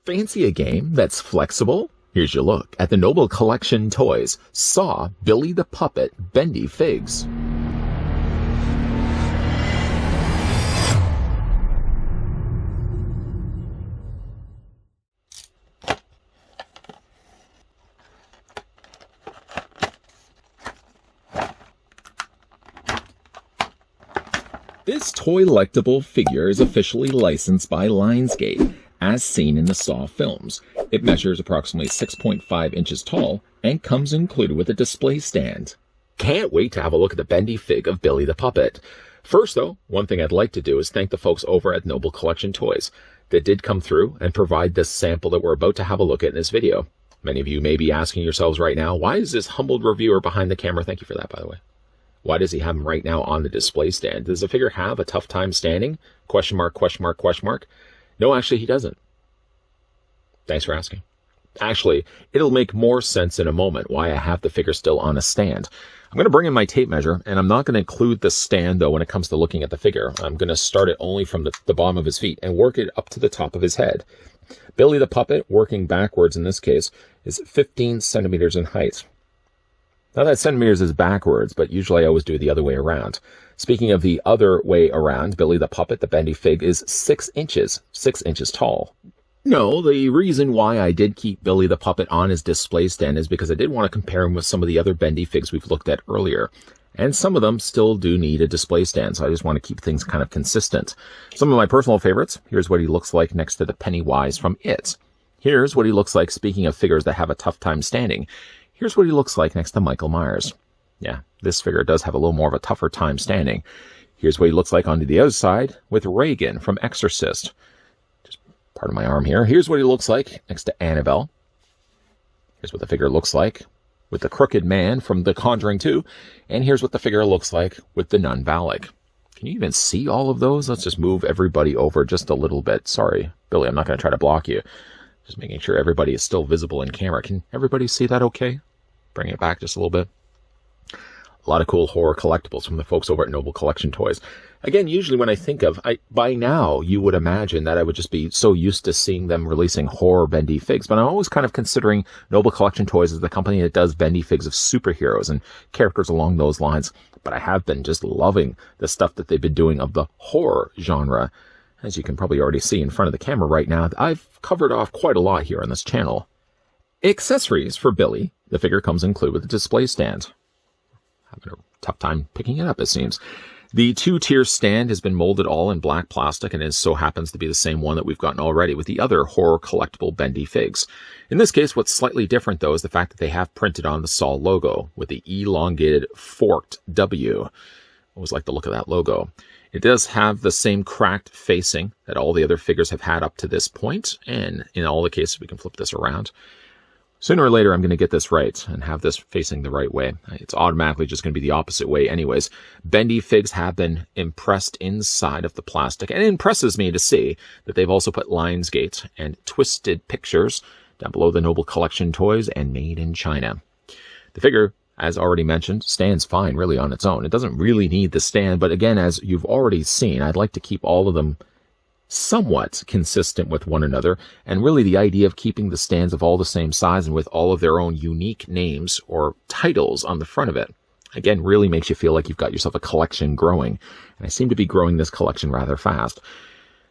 Fancy a game that's flexible? Here's your look at the Noble Collection Toys Saw Billy the Puppet Bendyfigs. This toy-lectable figure is officially licensed by Lionsgate, as seen in the Saw films. It measures approximately 6.5 inches tall and comes included with a display stand. Can't wait to have a look at the Bendyfig of Billy the Puppet. First though, one thing I'd like to do is thank the folks over at Noble Collection Toys that did come through and provide this sample that we're about to have a look at in this video. Many of you may be asking yourselves right now, why is this humbled reviewer behind the camera? Thank you for that, by the way. Why does he have him right now on the display stand? Does the figure have a tough time standing? Question mark, question mark, question mark. No, actually, he doesn't. Thanks for asking. Actually, it'll make more sense in a moment why I have the figure still on a stand. I'm going to bring in my tape measure, and I'm not going to include the stand, though, when it comes to looking at the figure. I'm going to start it only from the bottom of his feet and work it up to the top of his head. Billy the Puppet, working backwards in this case, is 15 centimeters in height. Now that centimeters is backwards, but usually I always do it the other way around. Speaking of the other way around, Billy the Puppet, the Bendyfig, is 6 inches tall. No, the reason why I did keep Billy the Puppet on his display stand is because I did want to compare him with some of the other Bendyfigs we've looked at earlier. And some of them still do need a display stand, so I just want to keep things kind of consistent. Some of my personal favorites, here's what he looks like next to the Pennywise from It. Here's what he looks like, speaking of figures that have a tough time standing. Here's what he looks like next to Michael Myers. Yeah, this figure does have a little more of a tougher time standing. Here's what he looks like on the other side with Reagan from Exorcist. Just part of my arm here. Here's what he looks like next to Annabelle. Here's what the figure looks like with the Crooked Man from The Conjuring 2. And here's what the figure looks like with the Nun Valak. Can you even see all of those? Let's just move everybody over just a little bit. Sorry, Billy, I'm not going to try to block you. Just making sure everybody is still visible in camera. Can everybody see that okay? Bring it back just a little bit. A lot of cool horror collectibles from the folks over at Noble Collection Toys. Again, usually when I think of, by now you would imagine that I would just be so used to seeing them releasing horror Bendyfigs, but I'm always kind of considering Noble Collection Toys as the company that does Bendyfigs of superheroes and characters along those lines. But I have been just loving the stuff that they've been doing of the horror genre. As you can probably already see in front of the camera right now, I've covered off quite a lot here on this channel. Accessories for Billy. The figure comes included with a display stand. Having a tough time picking it up, it seems. The two-tier stand has been molded all in black plastic, and it so happens to be the same one that we've gotten already with the other horror collectible Bendyfigs. In this case, what's slightly different, though, is the fact that they have printed on the Saw logo with the elongated forked W. I always like the look of that logo. It does have the same cracked facing that all the other figures have had up to this point, and in all the cases, we can flip this around. Sooner or later, I'm going to get this right and have this facing the right way. It's automatically just going to be the opposite way anyways. Bendyfigs have been impressed inside of the plastic, and it impresses me to see that they've also put Lionsgate and Twisted Pictures down below the Noble Collection Toys and Made in China. The figure, as already mentioned, stands fine really on its own. It doesn't really need the stand, but again, as you've already seen, I'd like to keep all of them somewhat consistent with one another, and really the idea of keeping the stands of all the same size and with all of their own unique names or titles on the front of it, again, really makes you feel like you've got yourself a collection growing, and I seem to be growing this collection rather fast.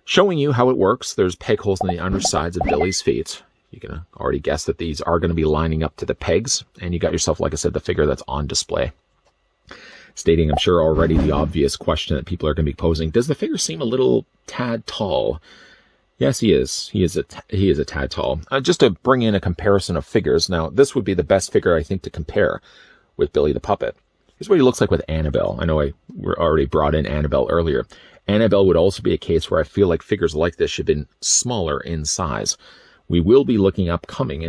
Showing you how it works, there's peg holes in the undersides of Billy's feet. You can already guess that these are going to be lining up to the pegs, and you got yourself, like I said, the figure that's on display. Stating, I'm sure, already the obvious question that people are going to be posing. Does the figure seem a little tad tall? Yes, he is. He is a tad tall. Just to bring in a comparison of figures, now, this would be the best figure, I think, to compare with Billy the Puppet. Here's what he looks like with Annabelle. I know I already brought in Annabelle earlier. Annabelle would also be a case where I feel like figures like this should have been smaller in size. We will be looking in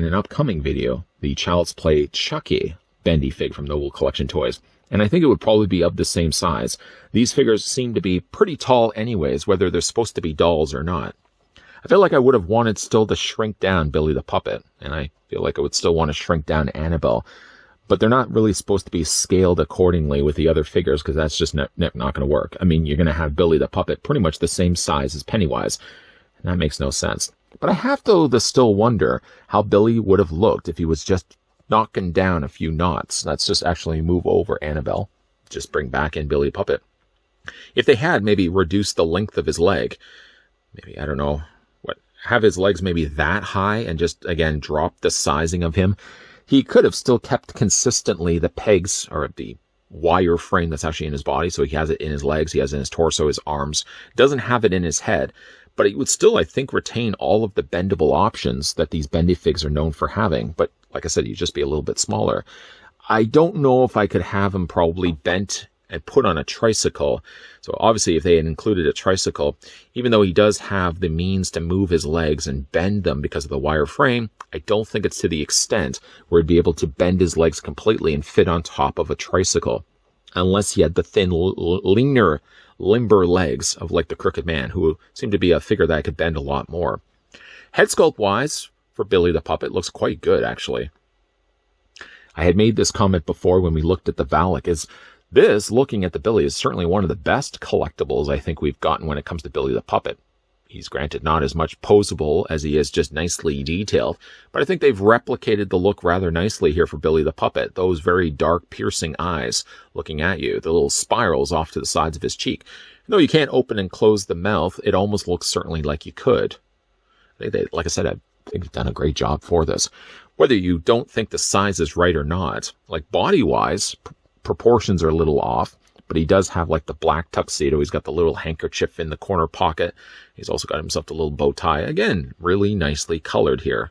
an upcoming video, the Child's Play Chucky Bendyfig from Noble Collection Toys. And I think it would probably be of the same size. These figures seem to be pretty tall anyways, whether they're supposed to be dolls or not. I feel like I would have wanted still to shrink down Billy the Puppet, and I feel like I would still want to shrink down Annabelle. But they're not really supposed to be scaled accordingly with the other figures, because that's just not going to work. I mean, you're going to have Billy the Puppet pretty much the same size as Pennywise, and that makes no sense. But I have to still wonder how Billy would have looked if he was just knocking down a few knots. Let's just actually move over Annabelle. Just bring back in Billy the Puppet. If they had maybe reduced the length of his leg, maybe, I don't know, have his legs maybe that high and just, again, drop the sizing of him, he could have still kept consistently the pegs or the wire frame that's actually in his body. So he has it in his legs, he has it in his torso, his arms, doesn't have it in his head, but he would still, I think, retain all of the bendable options that these Bendyfigs are known for having. But like I said, he'd just be a little bit smaller. I don't know if I could have him probably bent and put on a tricycle. So obviously if they had included a tricycle, even though he does have the means to move his legs and bend them because of the wire frame, I don't think it's to the extent where he'd be able to bend his legs completely and fit on top of a tricycle, unless he had the thin, leaner, limber legs of like the Crooked Man, who seemed to be a figure that could bend a lot more. Head sculpt wise, for Billy the Puppet, looks quite good actually. I had made this comment before when we looked at the Valak, is this, looking at the Billy, is certainly one of the best collectibles I think we've gotten when it comes to Billy the Puppet. He's granted not as much posable as he is just nicely detailed, but I think they've replicated the look rather nicely here for Billy the Puppet. Those very dark, piercing eyes looking at you, the little spirals off to the sides of his cheek. Though you can't open and close the mouth, it almost looks certainly like you could. I think they, like I said, I think they've done a great job for this. Whether you don't think the size is right or not, like body-wise, proportions are a little off, but he does have like the black tuxedo. He's got the little handkerchief in the corner pocket. He's also got himself the little bow tie. Again, really nicely colored here.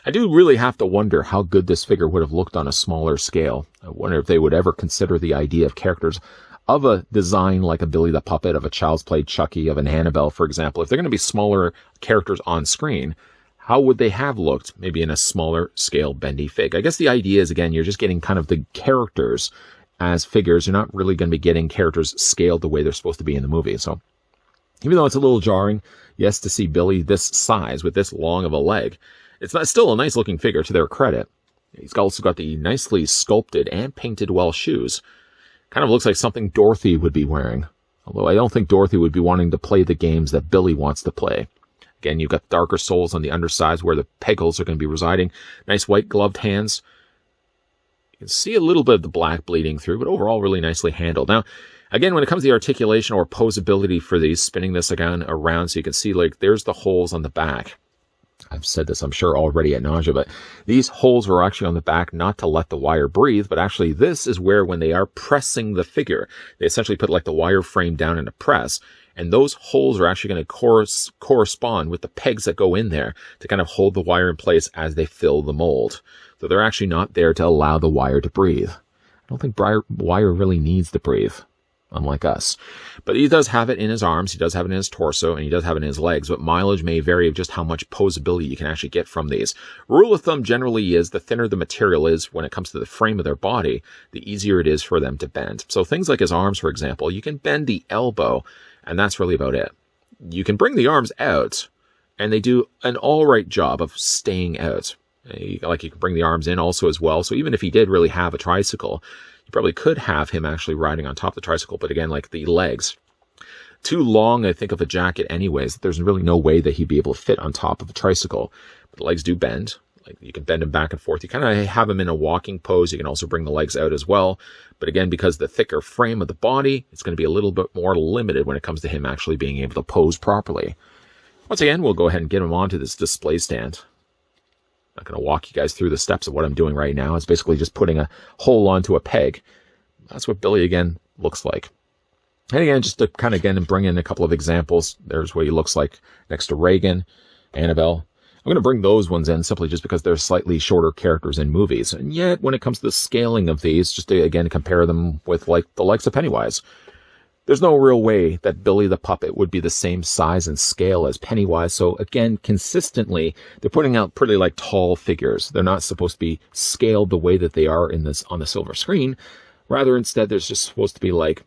I do really have to wonder how good this figure would have looked on a smaller scale. I wonder if they would ever consider the idea of characters of a design like a Billy the Puppet, of a Child's Play Chucky, of an Annabelle, for example. If they're going to be smaller characters on screen, how would they have looked maybe in a smaller scale bendy fig? I guess the idea is, again, you're just getting kind of the characters as figures. You're not really going to be getting characters scaled the way they're supposed to be in the movie. So even though it's a little jarring, yes, to see Billy this size with this long of a leg, it's not still a nice looking figure to their credit. He's also got the nicely sculpted and painted well shoes. Kind of looks like something Dorothy would be wearing. Although I don't think Dorothy would be wanting to play the games that Billy wants to play. Again, you've got darker soles on the undersides where the peg holes are going to be residing. Nice white gloved hands. You can see a little bit of the black bleeding through, but overall really nicely handled. Now, again, when it comes to the articulation or posability for these, spinning this again around so you can see, like, there's the holes on the back. I've said this, I'm sure, already at nausea, but these holes were actually on the back not to let the wire breathe, but actually this is where, when they are pressing the figure, they essentially put like the wire frame down in a press, and those holes are actually going to correspond with the pegs that go in there to kind of hold the wire in place as they fill the mold. So they're actually not there to allow the wire to breathe. I don't think wire really needs to breathe, unlike us. But he does have it in his arms, he does have it in his torso, and he does have it in his legs, but mileage may vary of just how much posability you can actually get from these. Rule of thumb generally is the thinner the material is when it comes to the frame of their body, the easier it is for them to bend. So things like his arms, for example, you can bend the elbow, and that's really about it. You can bring the arms out, and they do an all right job of staying out. Like, you can bring the arms in also as well. So even if he did really have a tricycle, you probably could have him actually riding on top of the tricycle. But again, like the legs, too long, I think, of a jacket anyways. There's really no way that he'd be able to fit on top of a tricycle. But the legs do bend. Like, you can bend him back and forth. You kind of have him in a walking pose. You can also bring the legs out as well. But again, because the thicker frame of the body, it's going to be a little bit more limited when it comes to him actually being able to pose properly. Once again, we'll go ahead and get him onto this display stand. I'm not going to walk you guys through the steps of what I'm doing right now. It's basically just putting a hole onto a peg. That's what Billy, again, looks like. And again, just to kind of, again, bring in a couple of examples. There's what he looks like next to Reagan, Annabelle. I'm going to bring those ones in simply just because they're slightly shorter characters in movies. And yet, when it comes to the scaling of these, just to, again, compare them with like the likes of Pennywise, there's no real way that Billy the Puppet would be the same size and scale as Pennywise. So again, consistently, they're putting out pretty like tall figures. They're not supposed to be scaled the way that they are in this on the silver screen. Rather, instead, there's just supposed to be like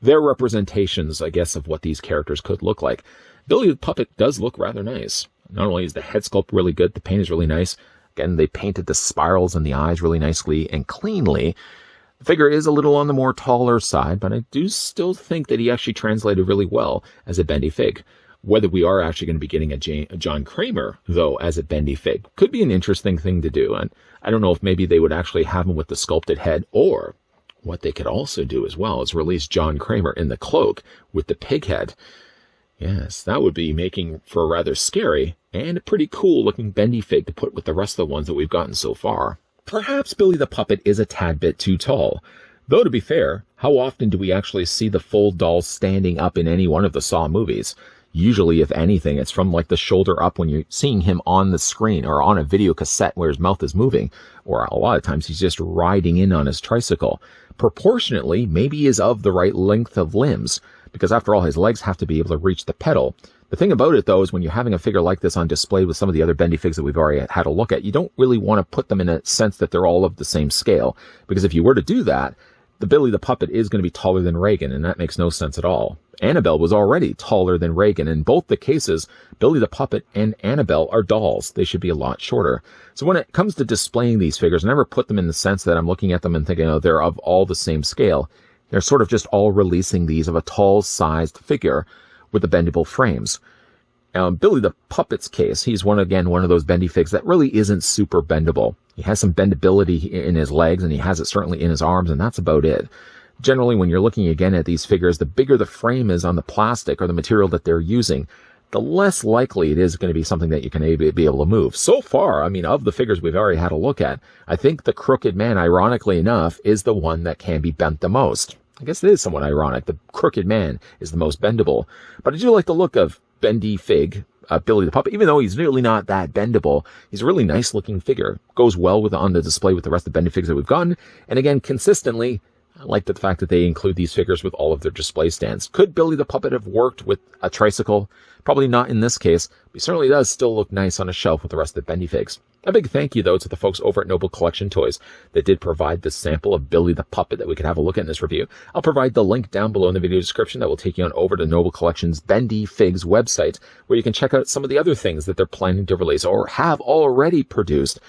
their representations, I guess, of what these characters could look like. Billy the Puppet does look rather nice. Not only is the head sculpt really good, the paint is really nice. Again, they painted the spirals and the eyes really nicely and cleanly. The figure is a little on the more taller side, but I do still think that he actually translated really well as a bendy fig. Whether we are actually going to be getting a John Kramer, though, as a Bendyfig, could be an interesting thing to do. And I don't know if maybe they would actually have him with the sculpted head, or what they could also do as well is release John Kramer in the cloak with the pig head. Yes, that would be making for a rather scary and a pretty cool looking Bendyfig to put with the rest of the ones that we've gotten so far. Perhaps Billy the Puppet is a tad bit too tall. Though, to be fair, how often do we actually see the full doll standing up in any one of the Saw movies? Usually, if anything, it's from like the shoulder up when you're seeing him on the screen or on a video cassette where his mouth is moving, or a lot of times he's just riding in on his tricycle. Proportionately, maybe he is of the right length of limbs, because after all, his legs have to be able to reach the pedal. The thing about it, though, is when you're having a figure like this on display with some of the other Bendyfigs that we've already had a look at, you don't really want to put them in a sense that they're all of the same scale, because if you were to do that, the Billy the Puppet is going to be taller than Reagan, and that makes no sense at all. Annabelle was already taller than Reagan. In both the cases, Billy the Puppet and Annabelle are dolls. They should be a lot shorter. So when it comes to displaying these figures, I never put them in the sense that I'm looking at them and thinking, oh, they're of all the same scale. They're sort of just all releasing these of a tall-sized figure with the bendable frames. Now, in Billy the Puppet's case, he's one of those Bendyfigs that really isn't super bendable. He has some bendability in his legs, and he has it certainly in his arms, and that's about it. Generally, when you're looking again at these figures, the bigger the frame is on the plastic or the material that they're using, the less likely it is going to be something that you can be able to move. So far, I mean, of the figures we've already had a look at, I think the Crooked Man, ironically enough, is the one that can be bent the most. I guess it is somewhat ironic. The Crooked Man is the most bendable. But I do like the look of Bendyfig, Billy the Puppet, even though he's really not that bendable. He's a really nice looking figure. Goes well on the display with the rest of the Bendyfigs that we've gotten. And again, consistently, I like the fact that they include these figures with all of their display stands. Could Billy the Puppet have worked with a tricycle? Probably not in this case, but he certainly does still look nice on a shelf with the rest of the Bendyfigs. A big thank you, though, to the folks over at Noble Collection Toys that did provide this sample of Billy the Puppet that we could have a look at in this review. I'll provide the link down below in the video description that will take you on over to Noble Collection's Bendyfigs website, where you can check out some of the other things that they're planning to release or have already produced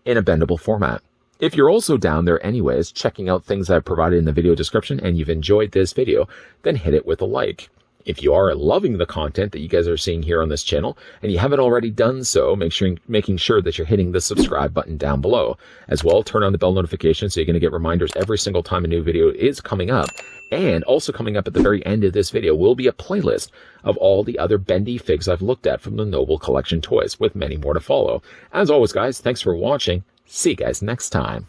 in a bendable format. If you're also down there anyways, checking out things that I've provided in the video description and you've enjoyed this video, then hit it with a like. If you are loving the content that you guys are seeing here on this channel and you haven't already done so, making sure that you're hitting the subscribe button down below. As well, turn on the bell notification so you're going to get reminders every single time a new video is coming up. And also coming up at the very end of this video will be a playlist of all the other Bendyfigs I've looked at from the Noble Collection Toys, with many more to follow. As always, guys, thanks for watching. See you guys next time.